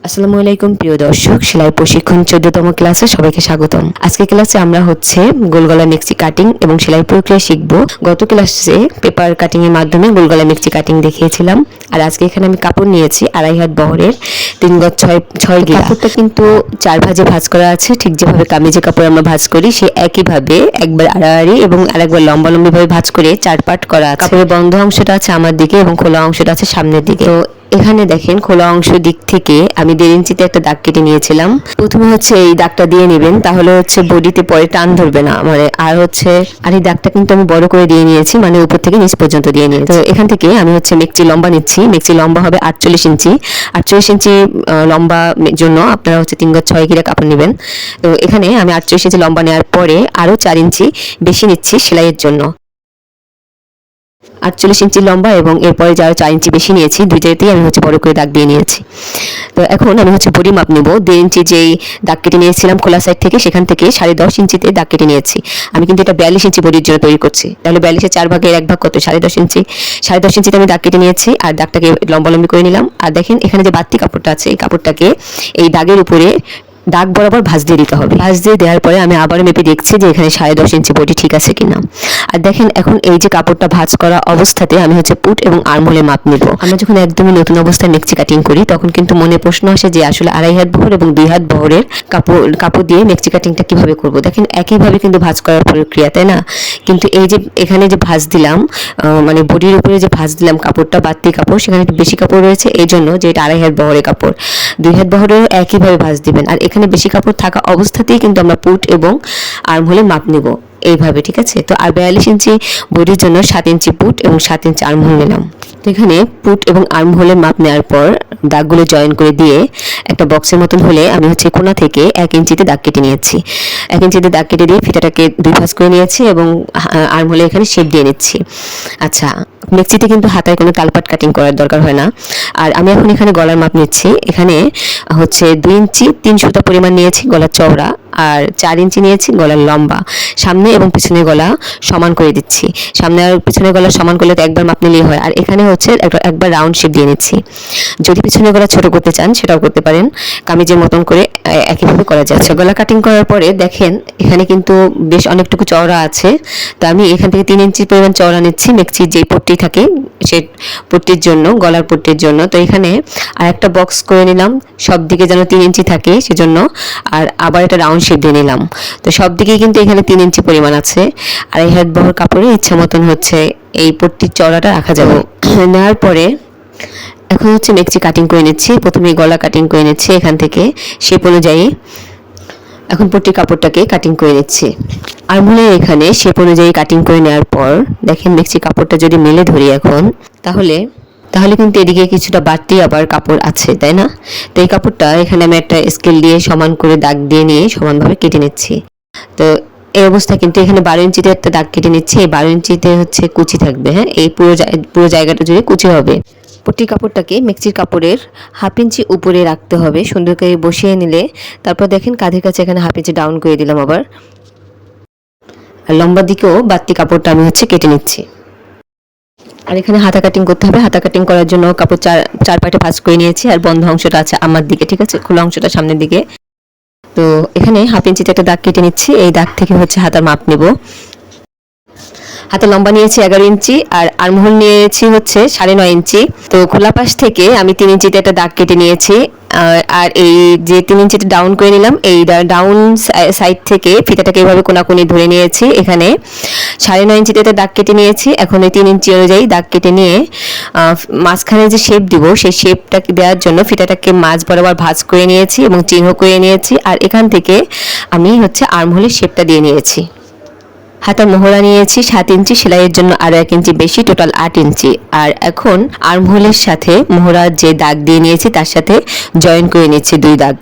আসসালামু আলাইকুম প্রিয় দর্শক, সেলাই প্রশিক্ষণ 14তম ক্লাসে সবাইকে স্বাগতম। আজকে ক্লাসে আমরা গোল গলা মেক্সি কাটিং এবং সেলাই প্রক্রিয়া শিখব। গত ক্লাসে পেপার কাটিং এর মাধ্যমে গোল গলা মেক্সি কাটিং দেখিয়েছিলাম, আর আজকে এখানে আমি কাপড় নিয়েছি 2.5 হাত বহরের 3 গজ 6 গিরা। কাপড়টা কিন্তু 4 ভাঁজে ভাঁজ করা আছে, ঠিক যেভাবে কামিজে কাপড় আমরা ভাঁজ করি সে একইভাবে একবার আড়াআড়ি এবং আরেকবার লম্বালম্বি ভাবে ভাঁজ করে 4 পার্ট করা আছে। কাপড়ের বন্ধ অংশটা আছে আমার দিকে এবং খোলা অংশটা আছে সামনের দিকে। তো এখানে দেখেন খোলা অংশ দিক থেকে আমি 1.5 ইঞ্চিতে একটা দাগ কেটে নিয়েছিলাম। প্রথমে এই দাগটা দিয়ে নেবেন, তাহলে বডিতে পরে টান ধরবে না, আর এই দাগটা কিন্তু আমি বড় করে দিয়ে নিয়েছি, মানে উপর থেকে নিচ পর্যন্ত দিয়ে নিয়েছি। তো এখান থেকে আমি মেক্সি লম্বা নিচ্ছি। মেক্সি লম্বা হবে 48 ইঞ্চি। 48 ইঞ্চি লম্বা জন্য আপনারা 3 গজ 6 গিরা কাপড় নেবেন। তো এখানে আমি 48 ইঞ্চি লম্বা নেওয়ার পরে আরো 4 ইঞ্চি বেশি নিচ্ছি সেলাইয়ের জন্য। 48 ইঞ্চি লম্বা এবং এরপরে যারা 4 ইঞ্চি বেশি নিয়েছি, দুইটাতেই আমি বড় করে দাগ দিয়ে নিয়েছি। তো এখন আমি বডি মাপ নেব। 1.5 ইঞ্চি যেই দাগ কেটে নিয়েছিলাম খোলা সাইড থেকে, সেখান থেকে 10.5 ইঞ্চিতে দাগ কেটে নিয়েছি। আমি কিন্তু এটা 42 ইঞ্চি বডির জন্য তৈরি করছি। তাহলে 42 এর 4 ভাগের 1 ভাগ কত? 10.5 ইঞ্চি। 10.5 ইঞ্চিতে আমি দাগ কেটে নিয়েছি আর দাগটাকে লম্বালম্বি করে নিলাম। আর দেখেন এখানে যে বাড়তি কাপড়টা আছে, এই কাপড়টাকে এই দাগের উপরে দাগ বরাবর ভাঁজ দিয়ে দিতে হবে। ভাঁজ দিয়ে দেওয়ার পরে আমি আবার মেপে দেখছি যে এখানে 10.5 ইঞ্চি বডি ঠিক আছে কিনা। আর দেখেন এখন এই যে কাপড়টা ভাঁজ করা অবস্থাতে আমি পুট এবং আর্মহোলে মাপ নেব। আমরা যখন একদমই নতুন অবস্থায় মেক্সি কাটিং করি তখন কিন্তু মনে প্রশ্ন আসে যে আসলে 2.5 হাত বহর এবং 2 হাত বহরের কাপড় দিয়ে মেক্সি কাটিংটা কিভাবে করব। দেখেন একইভাবে কিন্তু ভাঁজ করার প্রক্রিয়া, তাই না? কিন্তু এই যে এখানে যে ভাঁজ দিলাম, মানে বডির উপরে যে ভাঁজ দিলাম কাপড়টা, বাড়তি কাপড়, সেখানে একটু বেশি কাপড় রয়েছে, এই জন্য যে এটা 2.5 হাত বহরের কাপড়। 2 হাত বহরেও একইভাবে ভাঁজ দিবেন। আর এখানে বেশি কাপড় থাকা অবস্থাতেই কিন্তু আমরা পুট এবং আর্মহোলে মাপ নেব এইভাবে, ঠিক আছে? তো আর 42 ইঞ্চি বডির জন্য 7 ইঞ্চি পুট এবং 7 ইঞ্চি আর্মহোল নিলাম। তো এখানে পুট এবং আর্মহোলের মাপ নেওয়ার পর দাগগুলো জয়েন করে দিয়ে একটা বক্সের মতন হলে আমি কোণা থেকে 1 ইঞ্চিতে দাগ কেটে নিয়েছি। 1 ইঞ্চিতে দাগ কেটে দিয়ে ফিতাটাকে 2 ভাঁজ করে নিয়েছি এবং আর্মহোলে এখানে শেপ দিয়ে নিচ্ছি। আচ্ছা, মেক্সিতে কিন্তু হাতায় কোনো তালপাট কাটিং করার দরকার হয় না। আর আমি এখন এখানে গলার মাপ নিচ্ছি। এখানে 2 ইঞ্চি 3 সুতা পরিমাণ নিয়েছি গলার চওড়া, আর 4 ইঞ্চি নিয়েছি গলার লম্বা। সামনে এবং পিছনের গলা সমান করে দিচ্ছি। সামনে আর পিছনের গলা সমান করলে তো একবার মাপ নিলেই হয়। আর এখানে একবার রাউন্ড শেপ দিয়ে নিচ্ছি। যদি পিছনের গলা ছোট করতে চান সেটাও করতে পারেন, কামিজের মতন করে একইভাবে করা যাচ্ছে। গলা কাটিং করার পরে দেখেন এখানে কিন্তু বেশ অনেকটুকু চওড়া আছে। তো আমি এখান থেকে 3 ইঞ্চি পরিমাণ চওড়া নিচ্ছি মেক্সির যে পট্টি থাকে সেই পট্টির জন্য, গলার পট্টির জন্য। তো এখানে আর একটা বক্স করে নিলাম, সব দিকে যেন 3 ইঞ্চি থাকে সেজন্য। আর আবার একটা রাউন্ড শেপ দিয়ে নিলাম। তো সব দিকেই কিন্তু এখানে 3 ইঞ্চি পরিমাণ আছে। আর এই হাত বহর কাপড়ে ইচ্ছা মতন এই পট্টির চওড়াটা রাখা যাবে। নেওয়ার পরে এখন মেক্সি কাটিং করে নিচ্ছি। প্রথমে গলা কাটিং করে নিচ্ছি এখান থেকে শেপ অনুযায়ী। এখন পট্টির কাপড়টাকে কাটিং করে নিচ্ছি। আর্মহোলের এখানে শেপ অনুযায়ী কাটিং করে নেওয়ার পর দেখেন মেক্সি কাপড়টা যদি মেলে ধরি এখন, তাহলে কিন্তু এদিকে কিছুটা বাড়তি আবার কাপড় আছে, তাই না? তো এই কাপড়টা এখানে আমি একটা স্কেল দিয়ে সমান করে দাগ দিয়ে নিয়ে সমানভাবে কেটে নিচ্ছি। তো এই অবস্থায় কিন্তু এখানে 12 ইঞ্চিতে একটা দাগ কেটে নিচ্ছি। এই 12 ইঞ্চিতে কুচি থাকবে, হ্যাঁ, এই পুরো জায়গাটা জুড়ে কুচি হবে। পট্টির কাপড়টাকে মেক্সির কাপড়ের 1/2 ইঞ্চি উপরে রাখতে হবে, সুন্দর করে বসিয়ে নিলে। তারপর দেখেন কাঁধের কাছে এখানে 1/2 ইঞ্চি ডাউন করে দিলাম আবার। আর লম্বা দিকেও বাড়তি কাপড়টা আমি কেটে নিচ্ছি। আর এখানে হাতা কাটিং করতে হবে। হাতা কাটিং করার জন্য কাপড় 4 পাটে ভাঁজ করে নিয়েছি। আর বন্ধ অংশটা আছে আমার দিকে, ঠিক আছে? খোলা অংশটা সামনের দিকে। তো এখানে 1/2 ইঞ্চিতে একটা দাগ কেটে নিচ্ছি। এই দাগ থেকে হাতার মাপ নেব। হাতা লম্বা নিয়েছি 11 ইঞ্চি আর আর্মহোল নিয়েছি 9.5 ইঞ্চি। তো খোলা পাশ থেকে আমি 3 ইঞ্চিতে একটা দাগ কেটে নিয়েছি। আর এই যে 3 ইঞ্চিতে ডাউন করে নিলাম, এই ডাউন সাইড থেকে ফিতাটাকে এইভাবে কোনাকুনি ধরে নিয়েছি। এখানে 9.5 ইঞ্চিতে একটা দাগ কেটে নিয়েছি। এখন এই 3 ইঞ্চি অনুযায়ী দাগ কেটে নিয়ে মাঝখানে যে শেপ দিব সেই শেপটাকে দেওয়ার জন্য ফিতাটাকে মাঝ বরাবর ভাঁজ করে নিয়েছি এবং চিহ্ন করে নিয়েছি। আর এখান থেকে আমি আর্মহোলের শেপটা দিয়ে নিয়েছি। হাতার মোহরা নিয়েছি 7 ইঞ্চি, সেলাইয়ের জন্য আরো 1 ইঞ্চি বেশি, টোটাল 8 ইঞ্চি। আর এখন আর্মহোলের সাথে মোহরার যে দাগ দিয়ে নিয়েছি তার সাথে জয়েন করে নিচ্ছি 2 দাগ।